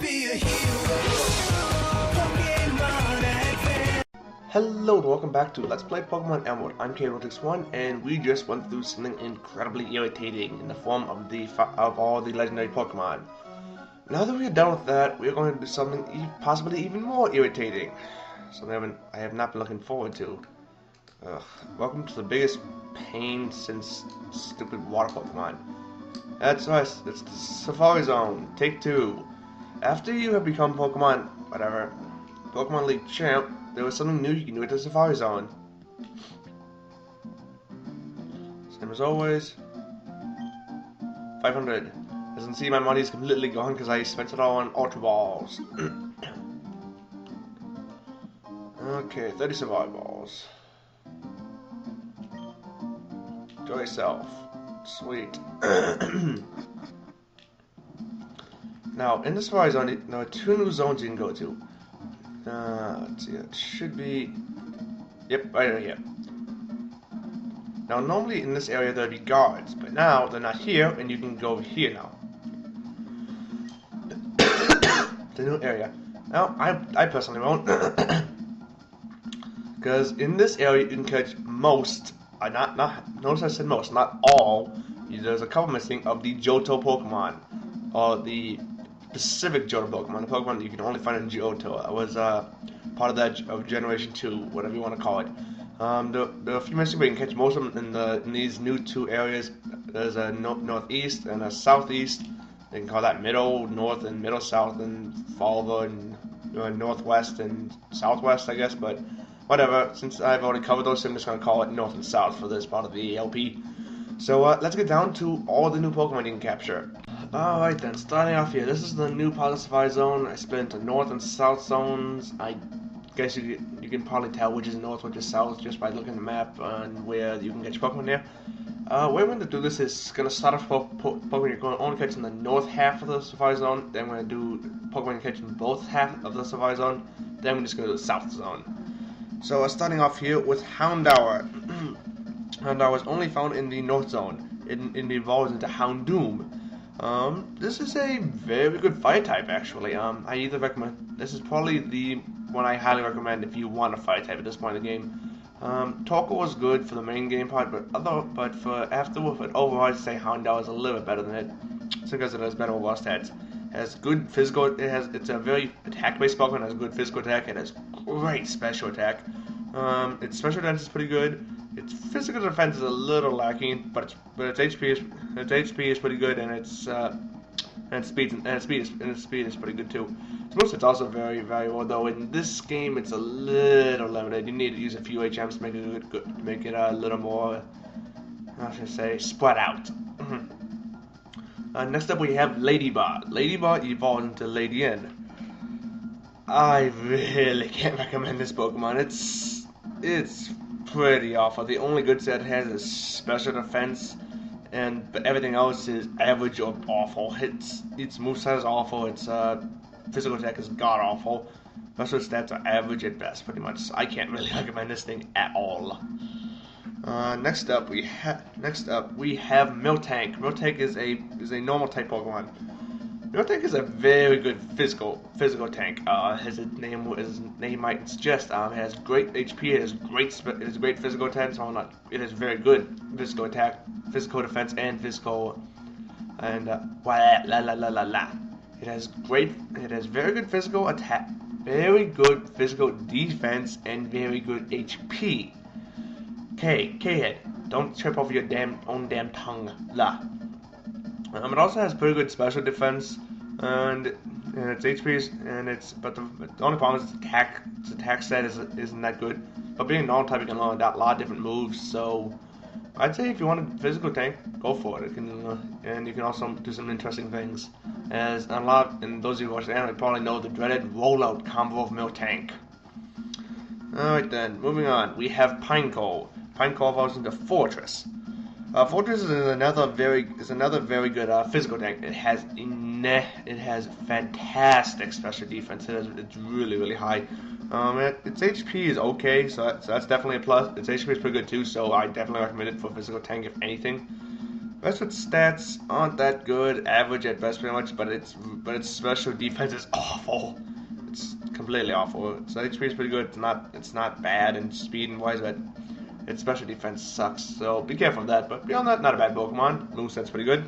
be a hero. Pokemon Advance. Hello and welcome back to Let's Play Pokemon Emerald. I'm K161 and we just went through something incredibly irritating in the form of all the legendary Pokemon. Now that we are done with that, we are going to do something possibly even more irritating. Something I have not been looking forward to. Welcome to the biggest pain since stupid water Pokemon. That's right, it's the Safari Zone, take 2. After you have become Pokemon League champ, there was something new you can do at the Safari Zone. Same as always. 500. As you can see, my money is completely gone because I spent it all on Ultra Balls. Okay, 30 Safari Balls. Enjoy yourself. Sweet. Now, in the Safari Zone, there are 2 new zones you can go to. Let's see, it should be... Yep, right here. Now, normally in this area there'd be guards, but now they're not here, and you can go over here now. The new area. Now, I personally won't. Because in this area you can catch most, notice I said most, not all. There's a couple missing of the Johto Pokemon, or the specific Johto Pokemon, the Pokemon that you can only find in Johto. I was part of that of Generation 2, whatever you want to call it. There are a few missing, but you can catch most of them in these new 2 areas. There's a northeast and a southeast. They can call that middle north and middle south, and follow the northwest and southwest, I guess. But whatever. Since I've already covered those, I'm just gonna call it north and south for this part of the LP. So let's get down to all the new Pokemon you can capture. Alright then, starting off here, this is the new part of the Safari Zone. I split into north and south zones. I guess you can probably tell which is north, which is south, just by looking at the map and where you can get your Pokemon there. Way we're going to do this is going to start off Pokemon you're going to only catch in the north half of the Safari Zone, then we're going to do Pokemon you catch in both half of the Safari Zone, then we're just going to do the south zone. So starting off here with Houndour. Houndour was only found in the north zone. It evolves into Houndoom. This is a very good fire type, actually. I either recommend... This is probably the one I highly recommend if you want a fire type at this point in the game. Torkoal was good for the main game part, but for afterward, overall, I'd say Houndour is a little bit better than it, just because it has better overall stats. It has good physical... It's a very attack-based Pokemon. It has good physical attack. It has great special attack. Its special defense is pretty good. Its physical defense is a little lacking, but its HP is pretty good, and its speed is pretty good too. Its moveset's also very valuable, though in this game it's a little limited. You need to use a few HMs to make it a little more, how should I say, spread out. Next up we have Ladybot. Ladybot evolves into Lady N. I really can't recommend this Pokemon. It's pretty awful. The only good set it has is special defense, but everything else is average or awful. Its moveset is awful. Its physical attack is god awful. Special stats are average at best, pretty much. So I can't really recommend this thing at all. Next up we have Miltank. Miltank is a normal type Pokemon. Miltank is a very good physical tank. As its name might suggest, it has great HP. It has great physical attack. So it has very good physical attack, physical defense, and physical It has very good physical attack, very good physical defense, and very good HP. K-head, don't trip over your own damn tongue. La. It also has pretty good special defense, and its HP but the only problem is its attack set isn't that good. But being normal type, you can learn a lot of different moves. So I'd say if you want a physical tank, go for it. And you can also do some interesting things. And those of you who watch the anime probably know the dreaded rollout combo of Miltank. Alright then, moving on, we have Pineco. Pineco evolves into Fortress. Fortress is another very good physical tank. It has fantastic special defense. It's really high. Its HP is okay, so that's definitely a plus. Its HP is pretty good too, so I definitely recommend it for physical tank if anything. Rest of its stats aren't that good, average at best, pretty much. But its special defense is awful. It's completely awful. Its HP is pretty good. It's not bad in speed and wise, but its special defense sucks. So be careful of that. But beyond that, not a bad Pokemon. Moveset's pretty good.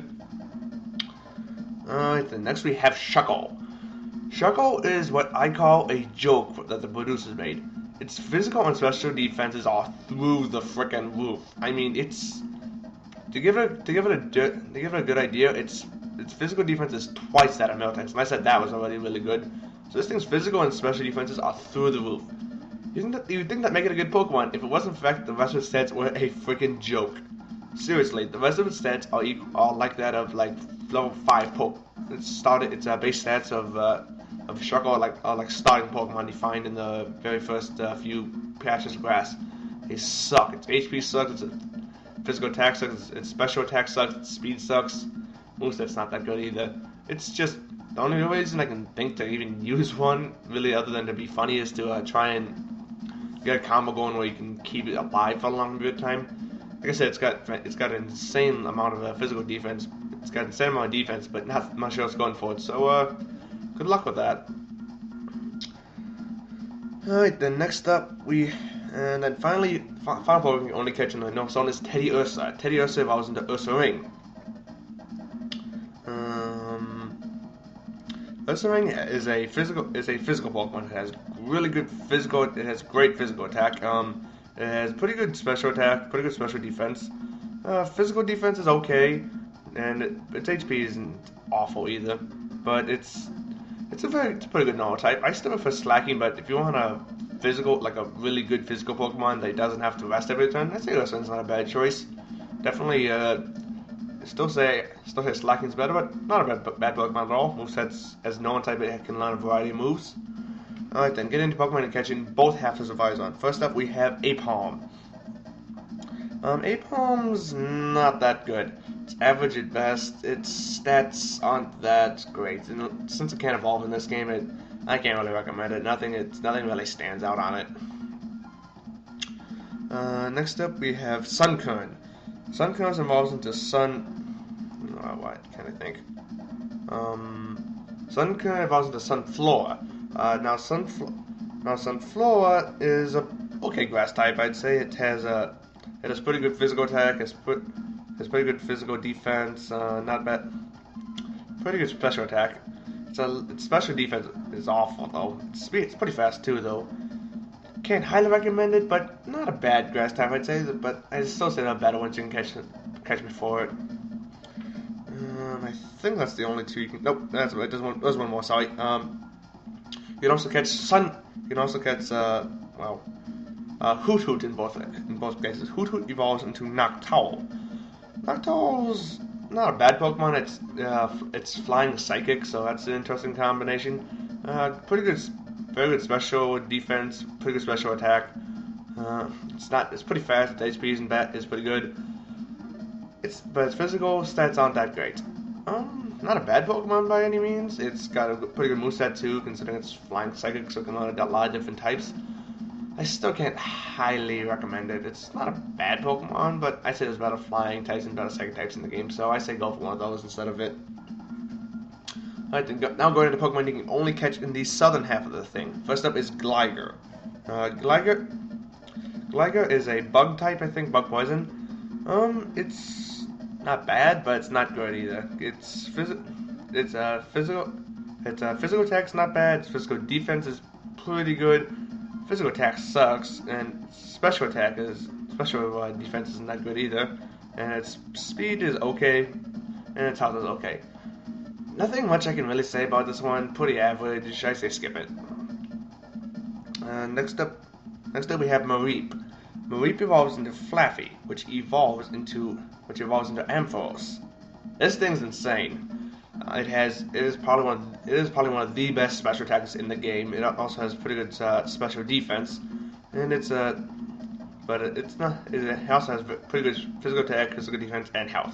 Alright, then next we have Shuckle. Shuckle is what I call a joke that the producers made. Its physical and special defenses are through the frickin' roof. I mean, it's to give it a good idea. Its physical defense is twice that of Miltan's, and I said that was already really good. So this thing's physical and special defenses are through the roof. You'd think that make it a good Pokemon if it wasn't for the fact the rest of its stats were a freaking joke. Seriously, the rest of its stats are like that of like level 5 Poke. Its base stats of Shuckle are like starting Pokemon you find in the very first few patches of grass. They suck. Its HP sucks. Its physical attack sucks. Its special attack sucks. Its speed sucks. Moveset's not that good either. It's just the only reason I can think to even use one, really, other than to be funny, is to try and get a combo going where you can keep it alive for a long period of time. Like I said, it's got an insane amount of physical defense. It's got an insane amount of defense, but not much else going for it. So good luck with that. Alright, then next up and then finally, final Pokemon we can only catch in the north zone is Teddiursa. Teddiursa evolves into Ursaring. Ursaring is a physical Pokemon. It has really good physical. It has great physical attack. It has pretty good special attack, pretty good special defense. Physical defense is okay, and its HP isn't awful either. But it's a pretty good normal type. I still prefer Slacking, but if you want a really good physical Pokemon that doesn't have to rest every turn, I'd say Ursaring's not a bad choice. Definitely, still say Slacking's better, but not a bad Pokemon at all. Moveset's as normal type, it can learn a variety of moves. Alright then, get into Pokemon and catching both halves of Survivors. First up, we have Apom. Apom's not that good. It's average at best. Its stats aren't that great. And since it can't evolve in this game, I can't really recommend it. Nothing really stands out on it. Next up, we have Sunkern. Sunkern evolves into what can I think? Sunkern evolves into Sunflora. Now Sunflora is a okay grass type. I'd say it has pretty good physical attack. Has pretty good physical defense. Not bad. Pretty good special attack. Its special defense is awful though. It's pretty fast too though. Can't highly recommend it, but not a bad grass type I'd say. But I still say that better once you can catch me for it. I think that's the only two you can. Nope, that's right. There's one more. Sorry. You can also catch Hoot Hoot in both cases. Hoot Hoot evolves into Noctowl. Noctowl's not a bad Pokemon. It's flying psychic, so that's an interesting combination. Pretty good, very good special defense. Pretty good special attack. It's pretty fast. Its HP is pretty good. But its physical stats aren't that great. Not a bad Pokemon by any means. It's got a pretty good moveset too, considering it's flying psychic, so it can learn a lot of different types. I still can't highly recommend it. It's not a bad Pokemon, but I say there's better flying types and better psychic types in the game, so I say go for one of those instead of it. Alright, now going into Pokemon you can only catch in the southern half of the thing. First up is Gligar. Gligar is a bug type, I think, bug poison. It's not bad, but it's not good either. Its physical attack's not bad. Its physical defense is pretty good. Physical attack sucks, and special defense isn't that good either. And its speed is okay, and its health is okay. Nothing much I can really say about this one. Pretty average. I say skip it. Next up we have Mareep. Mareep evolves into Flaffy, which evolves into Ampharos. This thing's insane. It is probably one of the best special attacks in the game. It also has pretty good special defense, and it also has pretty good physical attack, physical defense, and health.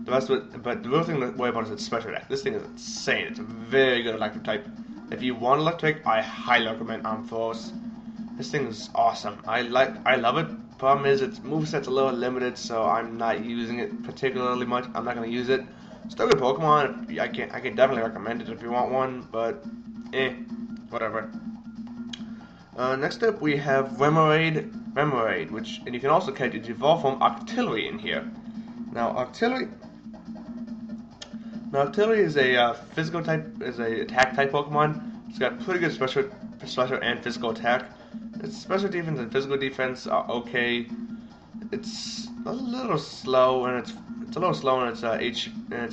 But the real thing to worry about is its special attack. This thing is insane. It's a very good electric type. If you want electric, I highly recommend Ampharos. This thing is awesome. I love it. Problem is, its moveset's a little limited, so I'm not using it particularly much. I'm not gonna use it. Still good Pokemon. I can definitely recommend it if you want one, but whatever. Next up, we have Remoraid, and you can also catch its evolved form Octillery in here. Now, Octillery is a physical type, is a attack type Pokemon. It's got pretty good special and physical attack. Its special defense and physical defense are okay. It's a little slow, and it's a little slow in its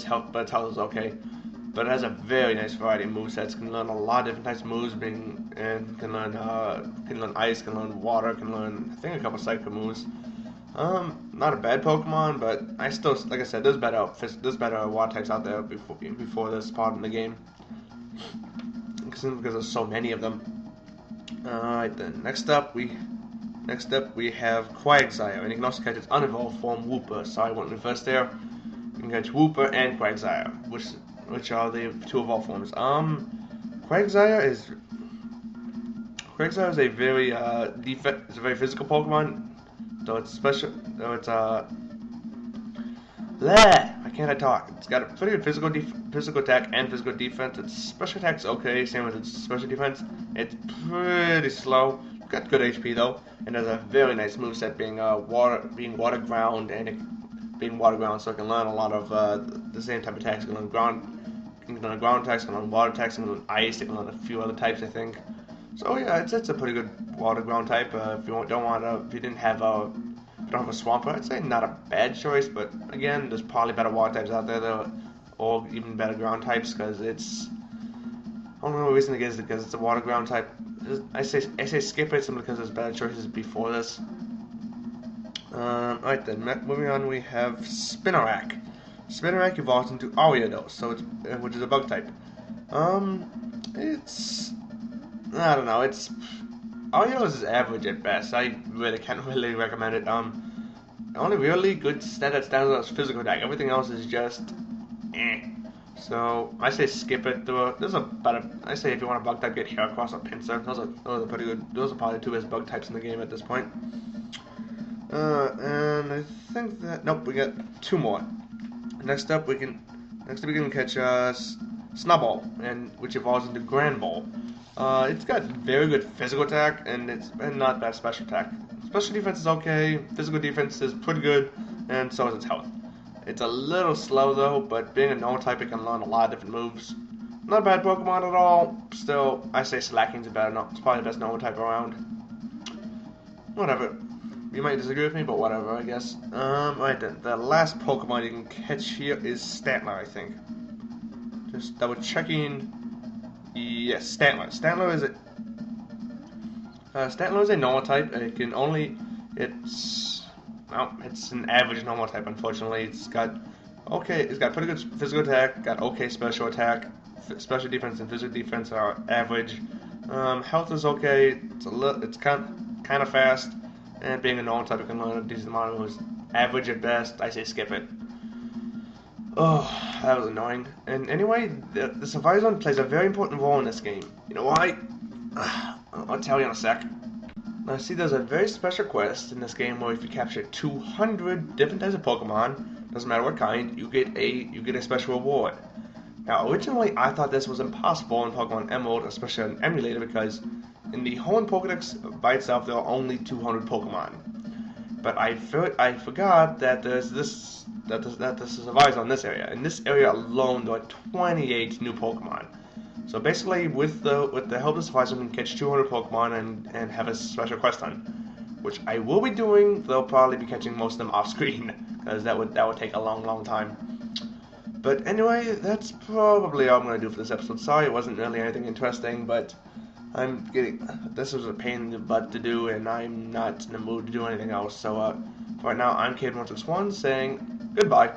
health, but its health is okay. But it has a very nice variety of movesets. Can learn a lot of different types of moves, can learn ice, can learn water, can learn I think a couple psychic moves. Not a bad Pokemon, but I still, like I said, there's better water types out there before this part in the game. Because there's so many of them. Alright then, next up we have Quagsire, and you can also catch its unevolved form Wooper. Sorry, I went reverse there. You can catch Wooper and Quagsire, which are the two evolved forms. Quagsire is a very it's a very physical Pokemon. So it's special. So it's why can't I talk? It's got a pretty good physical attack and physical defense. Its special attack's okay, same with its special defense. It's pretty slow. Got good HP though, and has a very nice moveset being water ground, and being water ground, so it can learn a lot of the same type of attacks. It can learn ground attacks, it can learn water attacks, it can learn ice, it can learn a few other types, I think. So yeah, it's a pretty good water ground type. If you don't have a Swampert, I'd say not a bad choice, but again, there's probably better water types out there, though, or even better ground types, because it's... I don't know the reason it is because it's a water ground type. I say skip it simply because there's better choices before this. Alright then, moving on, we have Spinarak. Spinarak evolves into Ariados, which is a bug type. It's... I don't know, Ariados is average at best. I really can't really recommend it. The only really good stat that stands out is physical attack. Everything else is just So I say skip it. I say if you want a bug type, get Heracross or Pinsir. Those are pretty good. Those are probably the two best bug types in the game at this point. And I think that nope, we got two more. Next up we can catch Snubbull, which evolves into Granbull. It's got very good physical attack and not bad special attack. Special defense is okay, physical defense is pretty good, and so is its health. It's a little slow though, but being a normal type, it can learn a lot of different moves. Not a bad Pokemon at all. Still, I say Slacking's it's probably the best normal type around. Whatever. You might disagree with me, but whatever, I guess. Right then, the last Pokemon you can catch here is Stantler, I think. Just double checking. Yes, Stantler. Stantler is a normal type, and it's an average normal type. Unfortunately, it's got pretty good physical attack, got okay special attack, special defense and physical defense are average. Health is okay. It's kind of fast, and being a normal type, it can learn a decent amount of moves. Average at best. I say skip it. Oh, that was annoying. And anyway, the Survival Zone plays a very important role in this game. You know why? I'll tell you in a sec. Now, see, there's a very special quest in this game where if you capture 200 different types of Pokemon, doesn't matter what kind, you get a special reward. Now, originally, I thought this was impossible in Pokemon Emerald, especially on Emulator, because in the whole Pokedex by itself, there are only 200 Pokemon. But I forgot that there's this Survival on this area. In this area alone, there are 28 new Pokemon. So basically, with the help of Survival, you can catch 200 Pokemon and have a special quest done, which I will be doing. They'll probably be catching most of them off screen because that would take a long time. But anyway, that's probably all I'm gonna do for this episode. Sorry, it wasn't really anything interesting, but this was a pain in the butt to do, and I'm not in the mood to do anything else. So for right now, I'm Kid161 saying goodbye.